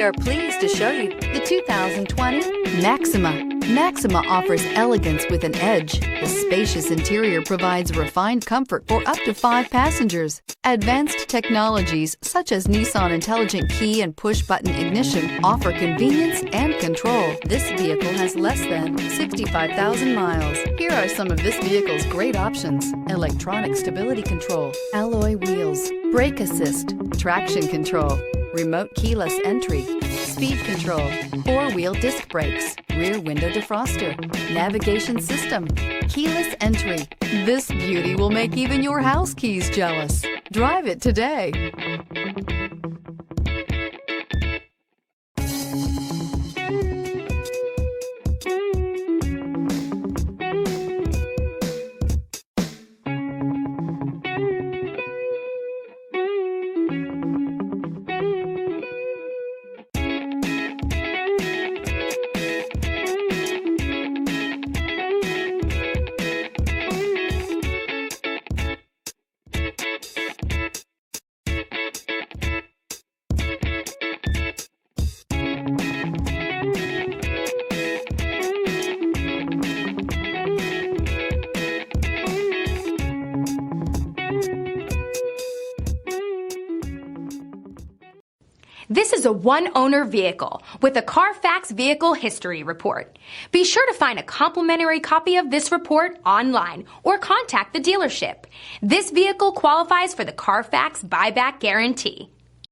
are pleased to show you the 2020 Maxima. Maxima offers elegance with an edge. The spacious interior provides refined comfort for up to 5 passengers. Advanced technologies such as Nissan Intelligent Key and Push-Button Ignition offer convenience and control. This vehicle has less than 65,000 miles. Here are some of this vehicle's great options: electronic stability control, alloy wheels, brake assist, traction control, remote keyless entry, speed control, 4-wheel disc brakes, rear window defroster, navigation system, keyless entry. This beauty will make even your house keys jealous. Drive it today. This is a one-owner vehicle with a CARFAX Vehicle History Report. Be sure to find a complimentary copy of this report online or contact the dealership. This vehicle qualifies for the CARFAX Buyback Guarantee.